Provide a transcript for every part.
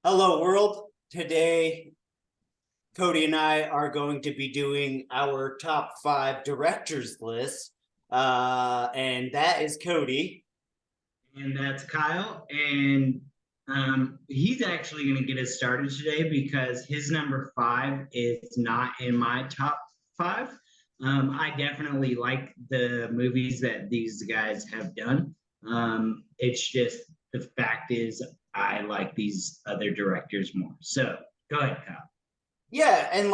Hello, world. Today, Cody and I are going to be doing our top five directors list. And that is Cody. And that's Kyle. And he's actually going to get us started today because his number five is not in my top five. I definitely like the movies that these guys have done. It's just the fact is, I like these other directors more. So go ahead, Kyle. Yeah, and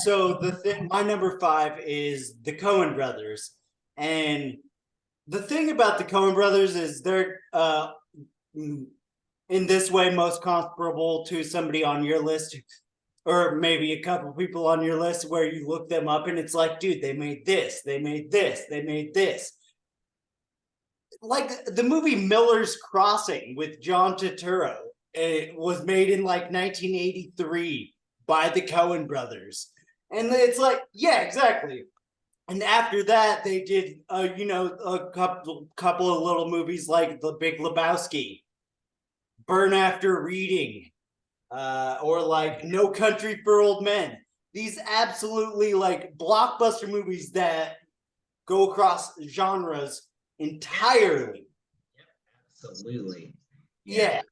so the thing, my number five is the Coen brothers. And the thing about the Coen brothers is they're in this way most comparable to somebody on your list or maybe a couple people on your list where you look them up and it's like, dude, they made this, they made this, they made this. Like the movie Miller's Crossing with John Turturro, it was made in like 1983 by the Coen brothers. And it's like, yeah, exactly. And after that, they did, a couple of little movies like The Big Lebowski, Burn After Reading, or like No Country for Old Men. These absolutely like blockbuster movies that go across genres entirely. Absolutely. Yeah.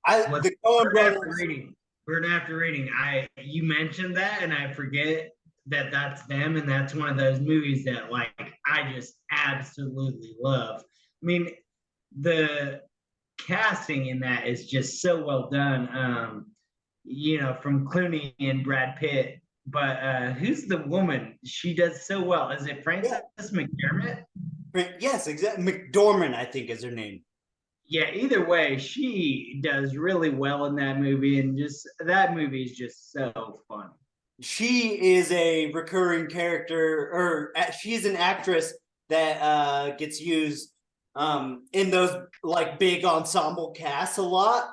Yeah, What's the Coen Burn After Brothers. Reading? Burn After Reading. You mentioned that, and I forget that that's them, and that's one of those movies that I just absolutely love. I mean, the casting in that is just so well done. From Clooney and Brad Pitt. But who's the woman? She does so well. Is it Frances Yeah, McDermott? yes, exactly. McDormand, I think, is her name. Yeah, either way, she does really well in that movie, and just that movie is just so fun. She is a recurring character, or she's an actress that gets used in those like big ensemble casts a lot.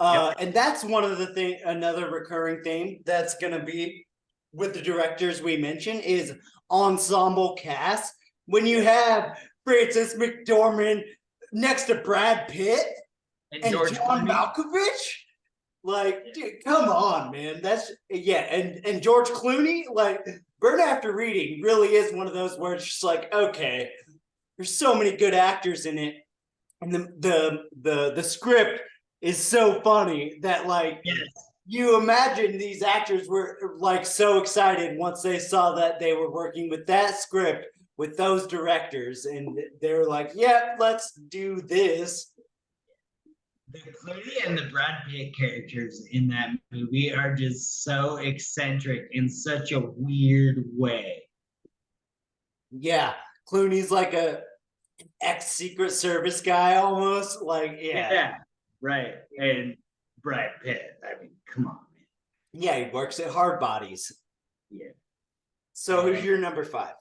Yep. And that's one of the thing. Another recurring theme that's going to be with the directors we mentioned is ensemble cast. When you have Frances McDormand next to Brad Pitt And and George John Clooney. Malkovich, like, dude, come on, man. That's yeah, and George Clooney, like Burn After Reading really is one of those where it's just like, okay, there's so many good actors in it, and the script is so funny that like Yes. you imagine these actors were like so excited once they saw that they were working with that script with those directors, and they were like, yeah, let's do this. The Clooney and the Brad Pitt characters in that movie are just so eccentric in such a weird way. Yeah, Clooney's like a ex Secret Service guy almost. Like, yeah. Yeah, right. And Brad Pitt. I mean, come on, man. Yeah, he works at Hard Bodies. Yeah. So who's your number five?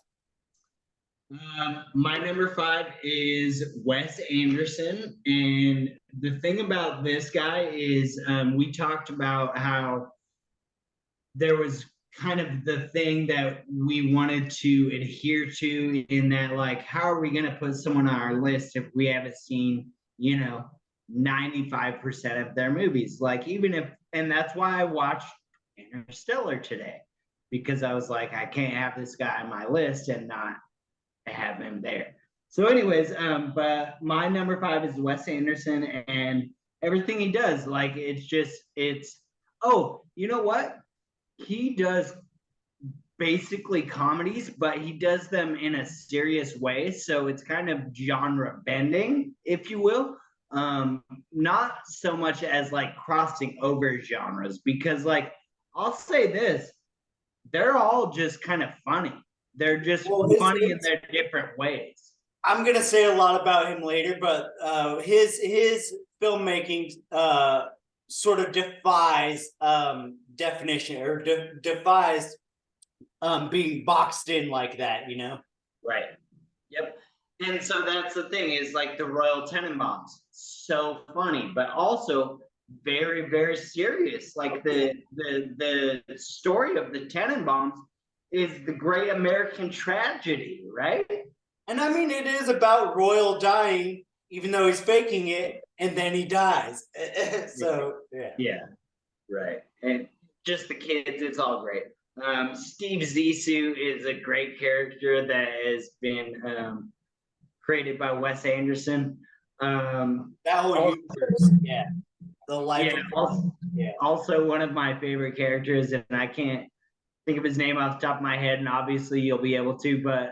My number five is Wes Anderson. And the thing about this guy is we talked about how there was kind of the thing that we wanted to adhere to in that, like, how are we going to put someone on our list if we haven't seen, 95% of their movies? Like, even if, and that's why I watched Interstellar today, because I was like, I can't have this guy on my list and not have him there. So, anyways, but my number five is Wes Anderson, and everything he does, like, it's. Oh, you know what? He does basically comedies, but he does them in a serious way. So it's kind of genre bending, if you will. Not so much as like crossing over genres, because like I'll say this, they're all just kind of funny. They're just Well, funny in their different ways. I'm gonna say a lot about him later, but his filmmaking sort of defies definition or defies being boxed in like that. You know? Right. Yep. And so that's the thing is like the Royal Tenenbaums, so funny, but also very, very serious. Like the story of the Tenenbaums is the great American tragedy, right? And I mean, it is about royal dying, even though he's faking it, and then he dies. So yeah. Yeah, right. And just the kids, it's all great. Steve Zissou is a great character that has been created by Wes Anderson. That whole Also, universe, yeah. The life yeah, of also, yeah. also one of my favorite characters, and I can't think of his name off the top of my head, and obviously you'll be able to, but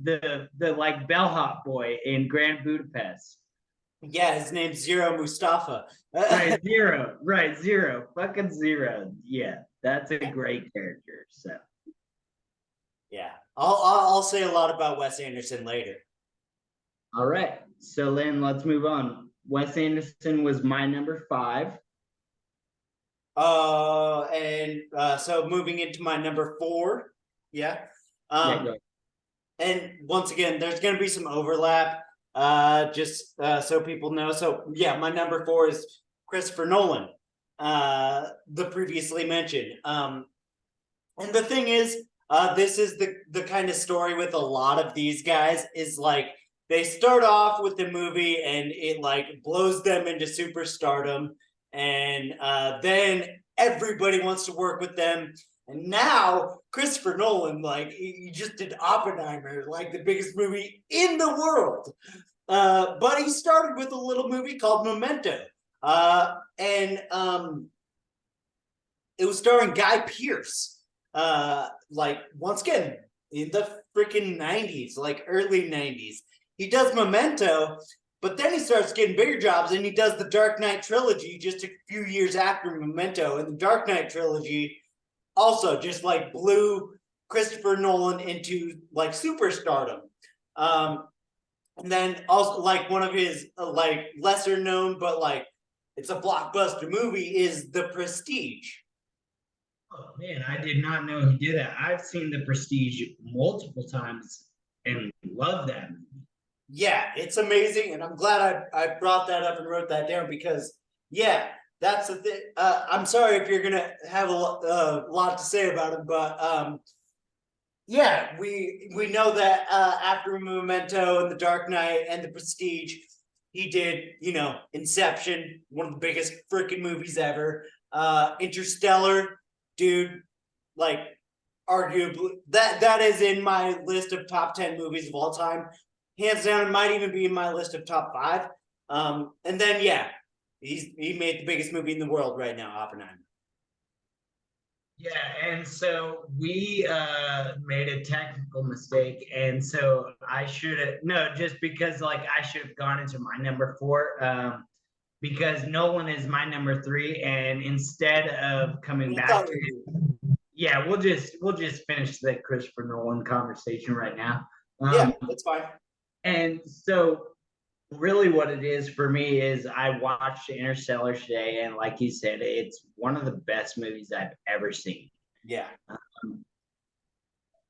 the like bellhop boy in Grand Budapest. Yeah, his name's Zero Mustafa. Right, Zero, fucking Zero. Yeah, that's a great character. So, Yeah, I'll say a lot about Wes Anderson later. all right, so then let's move on. Wes Anderson was my number 5. And so moving into my number 4, yeah. Yeah, go. And once again, there's going to be some overlap. Just so people know. So yeah, my number 4 is Christopher Nolan, the previously mentioned. And the thing is, this is the kind of story with a lot of these guys is like they start off with the movie and it like blows them into superstardom, and then everybody wants to work with them. And now Christopher Nolan, like he just did Oppenheimer, like the biggest movie in the world. But he started with a little movie called Memento, and it was starring Guy Pearce. Like once again in the freaking 90s, like early 90s. He does Memento, but then he starts getting bigger jobs, and he does the Dark Knight trilogy just a few years after Memento. And the Dark Knight trilogy also just like blew Christopher Nolan into like superstardom. And then also like one of his like lesser known, but like it's a blockbuster movie is The Prestige. Oh man, I did not know he did that. I've seen The Prestige multiple times and love that movie. Yeah, it's amazing, and I'm glad I brought that up and wrote that down because yeah, that's the thing. I'm sorry if you're gonna have a lot to say about it, but yeah, we know that after Memento and The Dark Knight and The Prestige, he did Inception, one of the biggest freaking movies ever. Interstellar, dude, like arguably that is in my list of top 10 movies of all time. Hands down, it might even be in my list of top 5. And then yeah, he made the biggest movie in the world right now, Oppenheimer. Yeah, and so we made a technical mistake, and so I should have no, just because like I should have gone into my number 4, because Nolan is my number 3, and instead of coming back to yeah, we'll just finish the Christopher Nolan conversation right now. Yeah, that's fine. And so really what it is for me is I watched Interstellar today, and like you said, it's one of the best movies I've ever seen. Yeah.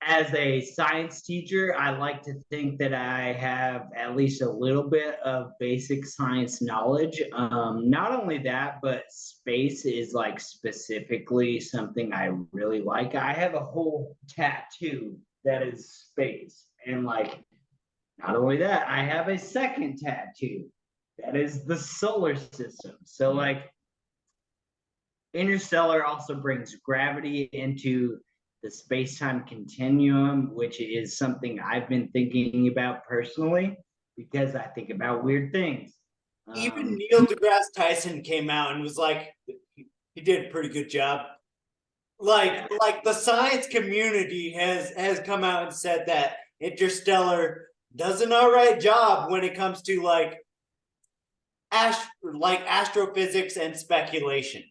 As a science teacher, I like to think that I have at least a little bit of basic science knowledge. Not only that, but space is like specifically something I really like. I have a whole tattoo that is space, and like not only that, I have a second tattoo that is the solar system. So, like, Interstellar also brings gravity into the space time continuum, which is something I've been thinking about personally because I think about weird things. Even Neil deGrasse Tyson came out and was like, he did a pretty good job. Like the science community has come out and said that Interstellar does an all right job when it comes to like astrophysics and speculation.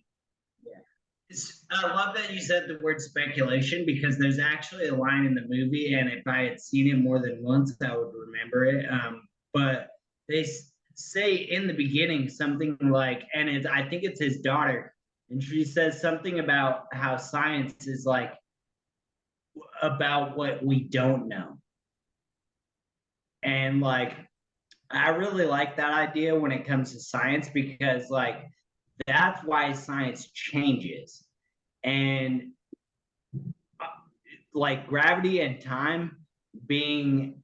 Yeah. I love that you said the word speculation because there's actually a line in the movie, and if I had seen it more than once, I would remember it. But they say in the beginning something like, and I think it's his daughter, and she says something about how science is like about what we don't know. And like, I really like that idea when it comes to science because like that's why science changes. And like gravity and time being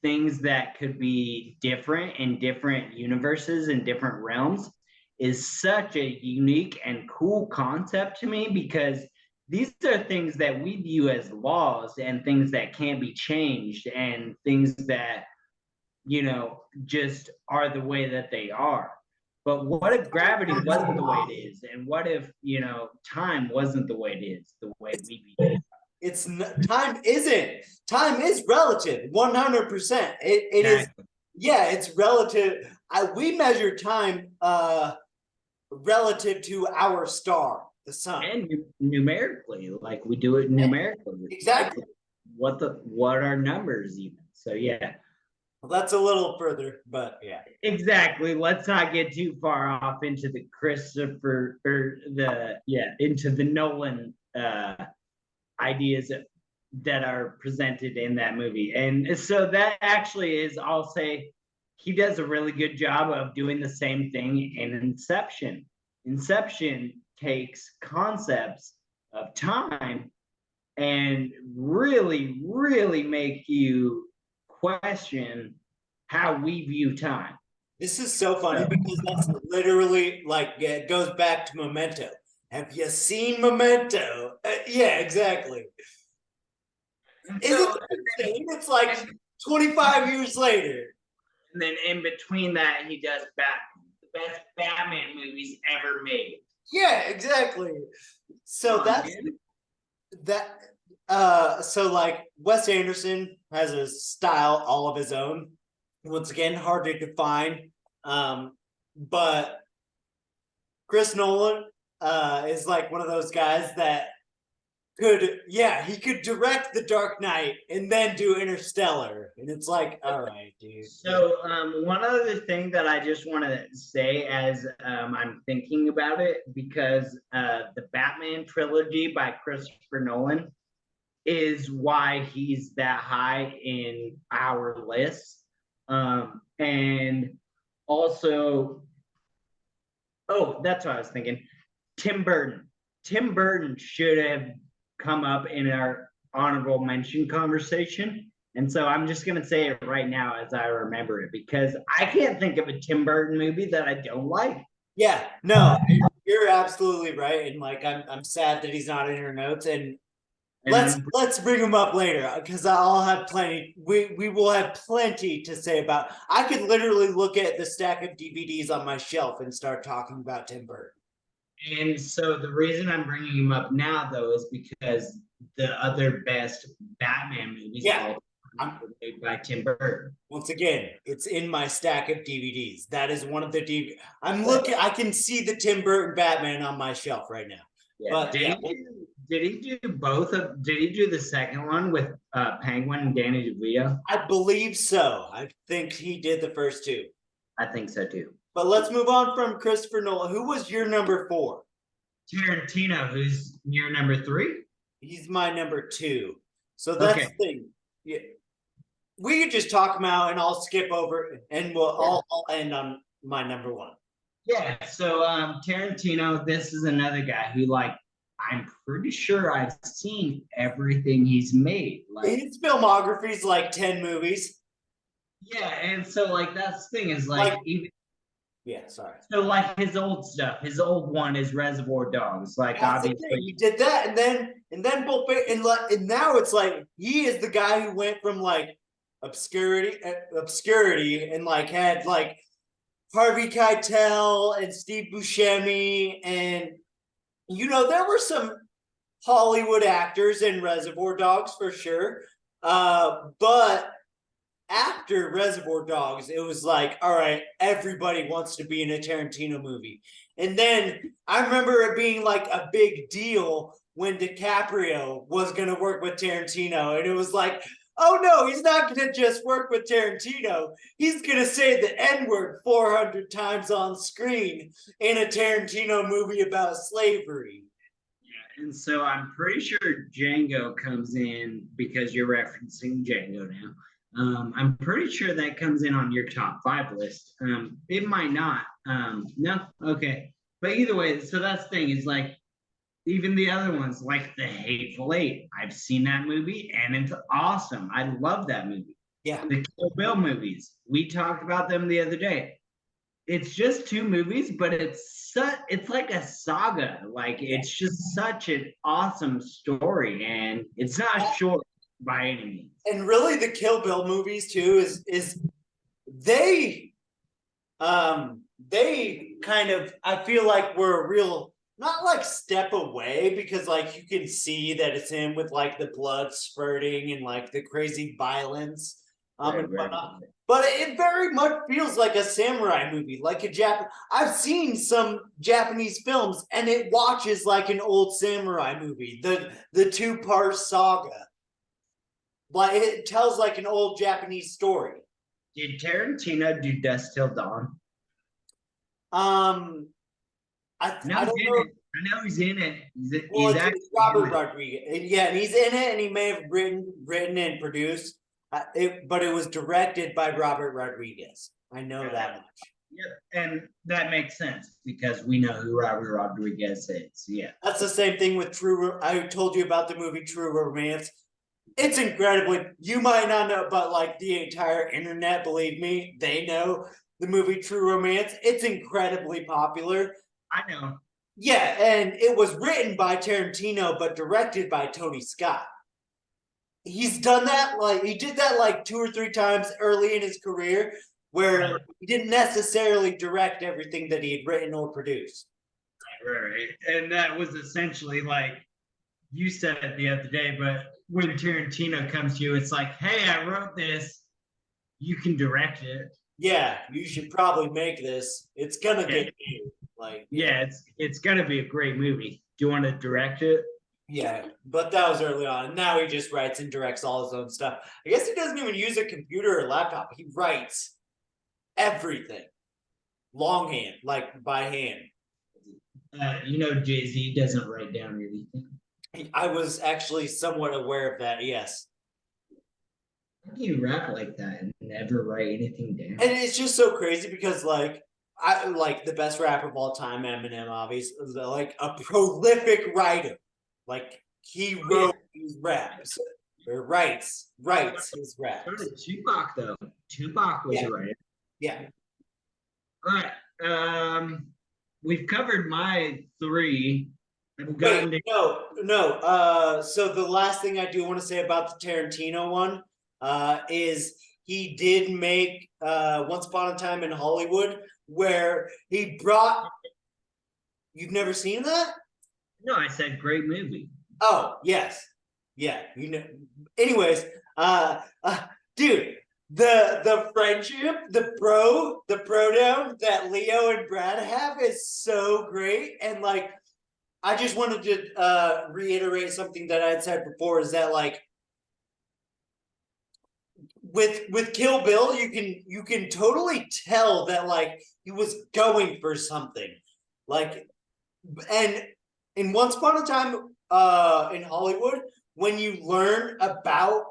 things that could be different in different universes and different realms is such a unique and cool concept to me, because these are things that we view as laws and things that can't be changed and things that, just are the way that they are. But what if gravity wasn't the way it is? And what if, time wasn't the way it is, the way we view it? Time isn't. Time is relative, 100%. It is. Exactly. Yeah, it's relative. We measure time relative to our star, the sun. And numerically, like we do it numerically. Exactly. Like what are numbers even? So yeah. Well, that's a little further, but yeah. Exactly. Let's not get too far off into the into the Nolan ideas that are presented in that movie. And so that actually is, I'll say, he does a really good job of doing the same thing in Inception. Inception takes concepts of time and really, really make you question how we view time. This is so funny because that's literally like, yeah, it goes back to Memento. Have you seen Memento? Yeah, exactly. So, It's like 25 years later. And then in between that, he does Batman, the best Batman movies ever made. Yeah, exactly. So that's that. So like Wes Anderson has a style all of his own. Once again, hard to define. But Chris Nolan is like one of those guys that he could direct The Dark Knight and then do Interstellar. And it's like, all right, dude. So one other thing that I just want to say as I'm thinking about it, because the Batman trilogy by Christopher Nolan is why he's that high in our list. And also, that's what I was thinking. Tim Burton. Tim Burton should have come up in our honorable mention conversation. And so I'm just going to say it right now as I remember it, because I can't think of a Tim Burton movie that I don't like. Yeah, no, you're absolutely right. And like, I'm sad that he's not in your notes. And let's bring him up later, because I'll have plenty. We will have plenty to say about. I could literally look at the stack of DVDs on my shelf and start talking about Tim Burton. And so the reason I'm bringing him up now, though, is because the other best Batman movies were made by Tim Burton. Once again, it's in my stack of DVDs. That is one of the DVDs. I'm looking. I can see the Tim Burton Batman on my shelf right now. Yeah. But did he do both of? Did he do the second one with Penguin and Danny DeVito? I believe so. I think he did the first two. I think so too. But let's move on from Christopher Nolan. Who was your number 4? Tarantino, who's your number 3? He's my number 2. So that's the thing. Yeah. We could just talk him out and I'll skip over and I'll end on my number 1. Yeah, so Tarantino, this is another guy who, like, I'm pretty sure I've seen everything he's made. Like, his filmography is like 10 movies. Yeah, and so like that's the thing is like even. Yeah, sorry. So like his old stuff, his old one is Reservoir Dogs. Like obviously he did that, and then and now it's like he is the guy who went from like obscurity, and like had like Harvey Keitel and Steve Buscemi, and there were some Hollywood actors in Reservoir Dogs for sure, but after Reservoir Dogs, it was like, all right, everybody wants to be in a Tarantino movie. And then I remember it being like a big deal when DiCaprio was going to work with Tarantino. And it was like, oh no, he's not going to just work with Tarantino. He's going to say the N-word 400 times on screen in a Tarantino movie about slavery. Yeah, and so I'm pretty sure Django comes in because you're referencing Django now. I'm pretty sure that comes in on your top 5 list. It might not. No, okay. But either way, so that's the thing is like, even the other ones, like The Hateful Eight, I've seen that movie and it's awesome. I love that movie. Yeah. The Kill Bill movies. We talked about them the other day. It's just two movies, but it's like a saga. Like it's just such an awesome story, and it's not short by any means. And really the Kill Bill movies too is they they kind of, I feel like we're a real, not like step away, because like you can see that it's him with like the blood spurting and like the crazy violence and whatnot. But it very much feels like a samurai movie, like a I've seen some Japanese films and it watches like an old samurai movie, the two-part saga. Like it tells like an old Japanese story. Did Tarantino do Dust Till Dawn? Um, I don't know. I know he's in it. Well, He's it's Robert Rodriguez. Yeah, and he's in it, and he may have written and produced. But it was directed by Robert Rodriguez. I know that much. Yeah, and that makes sense because we know who Robert Rodriguez is. Yeah, that's the same thing with True. I told you about the movie True Romance. It's incredibly. You might not know, but like the entire internet, believe me, they know the movie True Romance. It's incredibly popular. I know. Yeah, and it was written by Tarantino, but directed by Tony Scott. He's done that, like he did that like 2 or 3 times early in his career, where he didn't necessarily direct everything that he had written or produced. Right. And that was essentially like you said it the other day, but when Tarantino comes to you, it's like, hey, I wrote this. You can direct it. Yeah, you should probably make this. It's gonna get you. Like, yeah, it's gonna be a great movie. Do you want to direct it? Yeah, but that was early on. Now he just writes and directs all his own stuff. I guess he doesn't even use a computer or laptop. He writes everything longhand, like by hand. Jay-Z doesn't write down anything. I was actually somewhat aware of that, yes. How do you rap like that and never write anything down? And it's just so crazy because like I like the best rapper of all time, Eminem, obviously, like a prolific writer. Like he wrote his raps or writes his raps. So did Tupac though. Tupac was a writer. Yeah. All right. We've covered my 3. Wait, no. So the last thing I do want to say about the Tarantino one is he did make Once Upon a Time in Hollywood, where he brought. You've never seen that? No, I said great movie. Oh, yes. Yeah, anyways, dude, the friendship, the pro down that Leo and Brad have is so great. And like I just wanted to reiterate something that I had said before, is that like with Kill Bill, you can totally tell that like he was going for something. Like, and in Once Upon a Time in Hollywood, when you learn about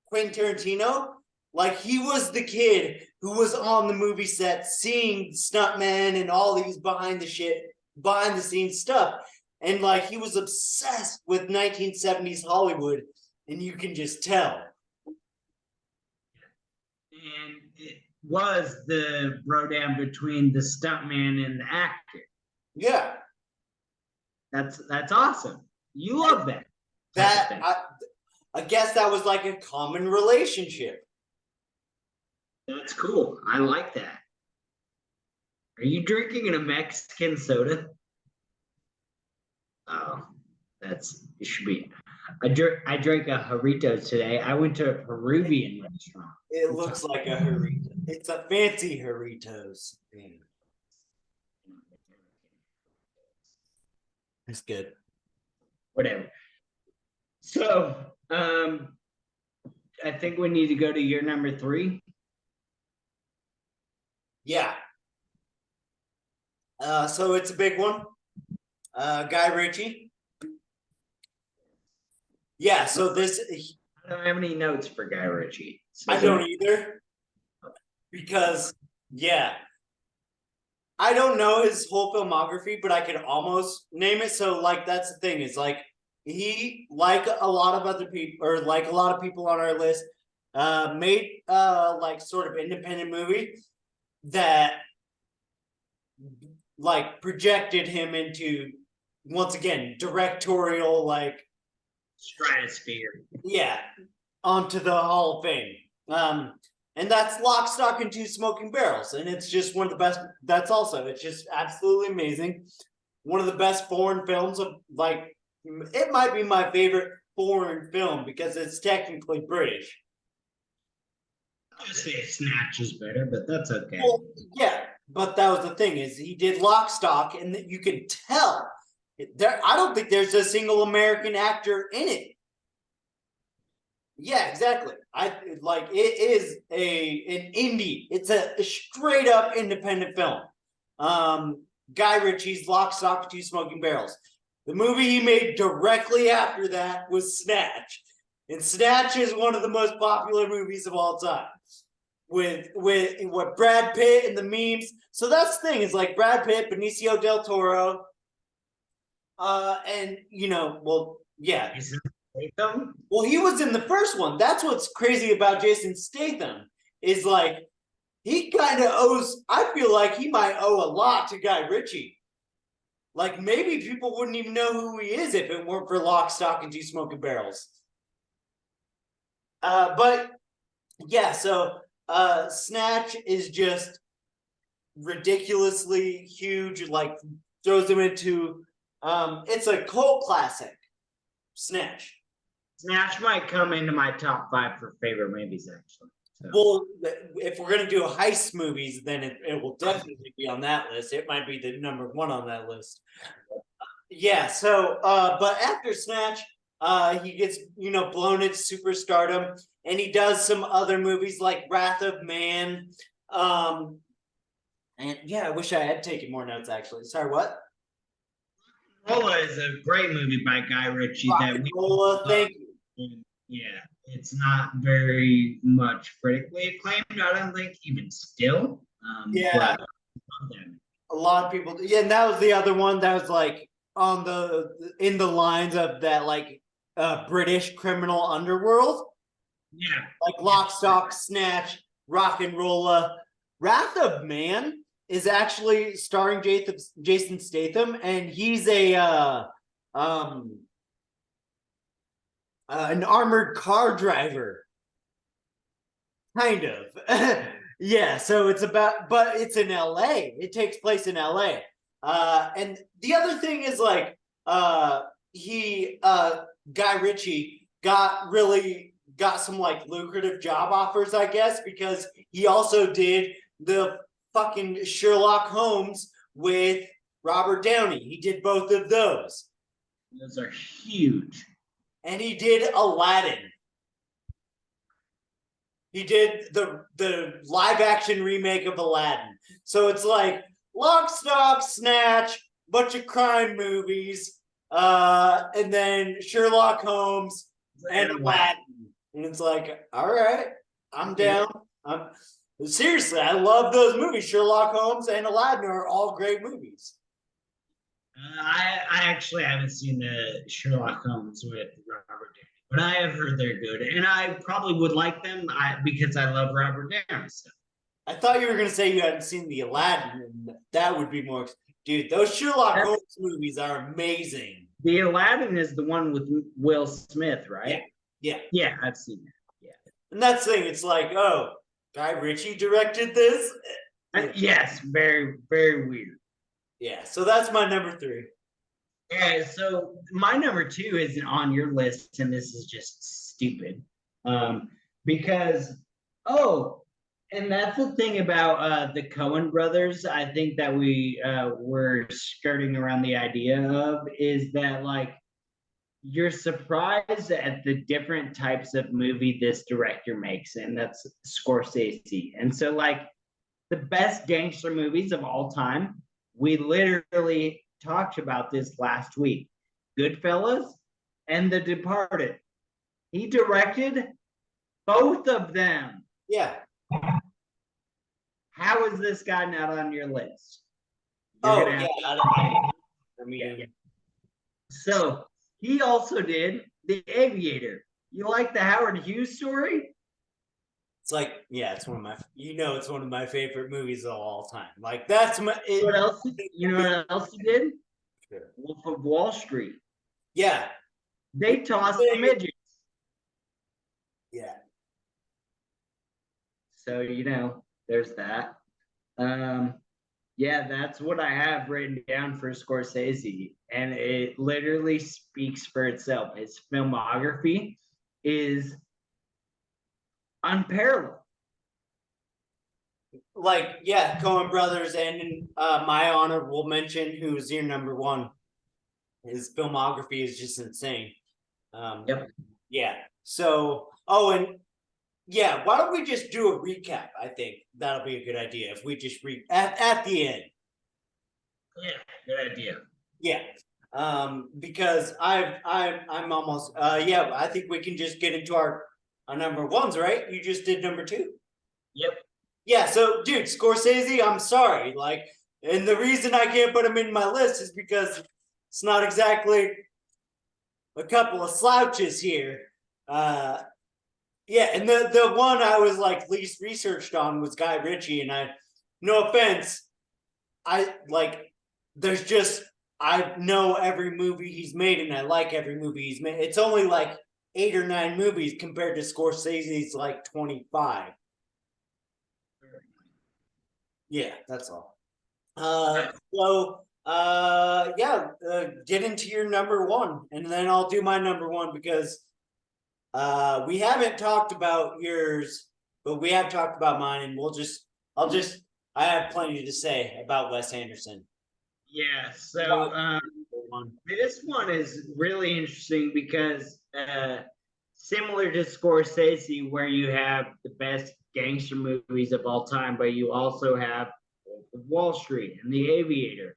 Quentin Tarantino, like he was the kid who was on the movie set seeing stuntmen and all these behind the scenes stuff. And like he was obsessed with 1970s Hollywood, and you can just tell. And it was the bro down between the stuntman and the actor. Yeah. That's awesome. You love that. I guess that was like a common relationship. That's cool. I like that. Are you drinking a Mexican soda? Oh, it should be. I drank a Jarritos today. I went to a Peruvian restaurant. It looks like a Jarrito. It's a fancy Jarritos. It's good. Whatever. So, I think we need to go to year number 3. Yeah. So it's a big one. Guy Ritchie. Yeah, so this. I don't have any notes for Guy Ritchie. I don't either. Because, yeah. I don't know his whole filmography, but I could almost name it. So, like, that's the thing. Is like he, like a lot of other people, or like a lot of people on our list, made like sort of independent movie that like projected him into once again directorial like Stratosphere. yeah onto the Hall of Fame. And that's Lock, Stock, and Two Smoking Barrels, and it's just one of the best. That's also it's just absolutely amazing. One of the best foreign films of like it might be my favorite foreign film because it's technically British. I would say Snatch is better, but that's okay. Well, yeah, but that was the thing is he did Lock, Stock, and you can tell there. I don't think there's a single American actor in it. Yeah, exactly. I like it is an indie. It's a straight up independent film. Guy Ritchie's Lock, Stock, Two Smoking Barrels. The movie he made directly after that was Snatch, and Snatch is one of the most popular movies of all time. With what Brad Pitt and the memes. So that's the thing is like Brad Pitt, Benicio del Toro, and you know, well, yeah. Statham? Well, he was in the first one. That's what's crazy about Jason Statham is like he kind of owes. I feel like he might owe a lot to Guy Ritchie. Like maybe people wouldn't even know who he is if it weren't for Lock, Stock, and Two Smoking Barrels. But yeah, so Snatch is just ridiculously huge. Like throws him into. It's a cult classic. Snatch. Snatch might come into my top 5 for favorite movies, actually. So. Well, if we're gonna do heist movies, then it will definitely be on that list. It might be the number 1 on that list. Yeah. So, but after Snatch, he gets blown into superstardom, and he does some other movies like Wrath of Man. And yeah, I wish I had taken more notes. Actually, sorry, what? Rolla is a great movie by Guy Ritchie. Rolla, thank you. Yeah, it's not very much critically acclaimed. I don't think even still. Yeah, a lot of people. Yeah, and that was the other one that was like on in the lines of that like British criminal underworld. Yeah, like Lock, Stock, Snatch, Rock and Rolla. Wrath of Man is actually starring Jason Statham, and he's an armored car driver, kind of. Yeah, so it's about, but it's in LA. It takes place in LA. And the other thing is like, Guy Ritchie got some like lucrative job offers, I guess, because he also did the fucking Sherlock Holmes with Robert Downey. He did both of those. Those are huge. And he did Aladdin. He did the live action remake of Aladdin. So it's like Lock, Stock, Snatch, bunch of crime movies, and then Sherlock Holmes and Aladdin. And it's like, all right, I'm down. Seriously, I love those movies. Sherlock Holmes and Aladdin are all great movies. I actually haven't seen the Sherlock Holmes with Robert Downey, but I have heard they're good, and I probably would like them because I love Robert Downey. So. I thought you were going to say you hadn't seen the Aladdin, and that would be more. Dude, those Sherlock Holmes movies are amazing. The Aladdin is the one with Will Smith, right? Yeah, I've seen that. Yeah, and that's the thing. It's like, oh, Guy Ritchie directed this. Yes, very, very weird. Yeah, so that's my number 3. Yeah, so my number 2 isn't on your list, and this is just stupid. Because and that's the thing about the Coen brothers. I think that we were skirting around the idea of is that like you're surprised at the different types of movie this director makes, and that's Scorsese. And so like the best gangster movies of all time. We literally talked about this last week. Goodfellas and The Departed. He directed both of them. Yeah. How is this guy not on your list? So he also did The Aviator. You like the Howard Hughes story? It's like, yeah, it's one of my, it's one of my favorite movies of all time. Like that's my. What else? You know what else he did? Wolf of Wall Street. Yeah, They tossed the midgets. yeah. So there's that. Yeah, that's what I have written down for Scorsese, and it literally speaks for itself. His filmography is unparalleled. Like, yeah, Coen Brothers, and my honorable mention, who's your number one. His filmography is just insane. Yep. Yeah. So, oh, and yeah, why don't we just do a recap? I think that'll be a good idea if we just at the end. Yeah, good idea. Yeah. Because I'm almost yeah, I think we can just get into our number ones, right? You just did number two. Yep. Yeah, so dude, Scorsese, I'm sorry. Like, and the reason I can't put him in my list is because it's not exactly a couple of slouches here. Yeah, and the one I was like least researched on was Guy Ritchie, and no offense, I like there's just I know every movie he's made, and I like every movie he's made. It's only like 8 or 9 movies compared to Scorsese's like 25. Yeah, that's all. Yeah, get into your number one, and then I'll do my number one because we haven't talked about yours, but we have talked about mine, and I have plenty to say about Wes Anderson. Yeah, so this one is really interesting because similar to Scorsese, where you have the best gangster movies of all time, but you also have Wall Street and The Aviator.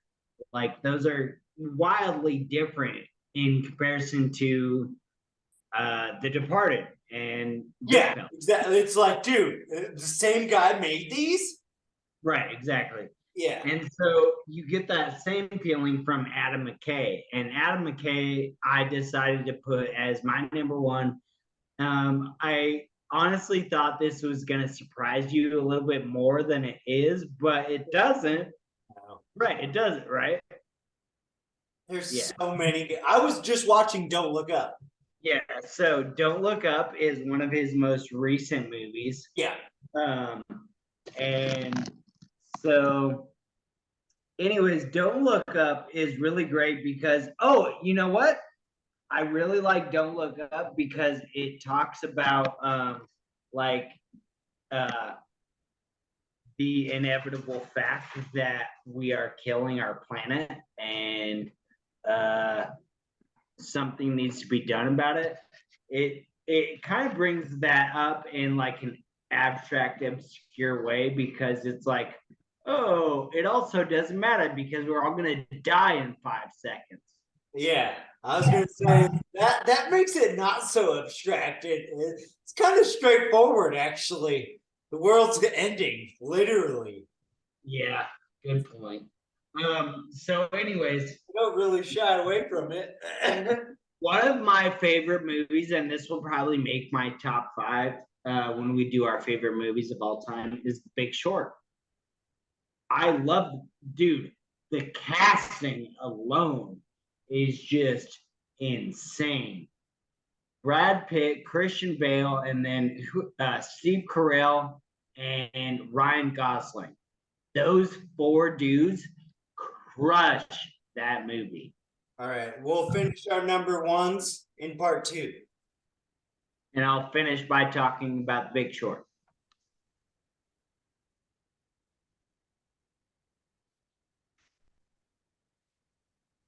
Like those are wildly different in comparison to The Departed and yeah, exactly. It's like, dude, the same guy made these. Right, exactly. Yeah. And so you get that same feeling from Adam McKay. And Adam McKay, I decided to put as my number one. I honestly thought this was going to surprise you a little bit more than it is, but it doesn't. No. Right, it doesn't, right? There's so many. I was just watching Don't Look Up. Yeah, so Don't Look Up is one of his most recent movies. Yeah. And so anyways, Don't Look Up is really great because, oh, you know what? I really like Don't Look Up because it talks about like the inevitable fact that we are killing our planet and something needs to be done about it. It kind of brings that up in like an abstract, obscure way because it's like, oh, it also doesn't matter because we're all gonna die in 5 seconds. Yeah, I was gonna say that makes it not so abstracted. It's kind of straightforward, actually. The world's ending, literally. Yeah, good point. So anyways, I don't really shy away from it. one of my favorite movies, and this will probably make my top 5 when we do our favorite movies of all time, is The Big Short. I love, dude, the casting alone is just insane. Brad Pitt, Christian Bale, and then Steve Carell and Ryan Gosling. Those 4 dudes crush that movie. All right, we'll finish our number ones in part 2. And I'll finish by talking about The Big Short.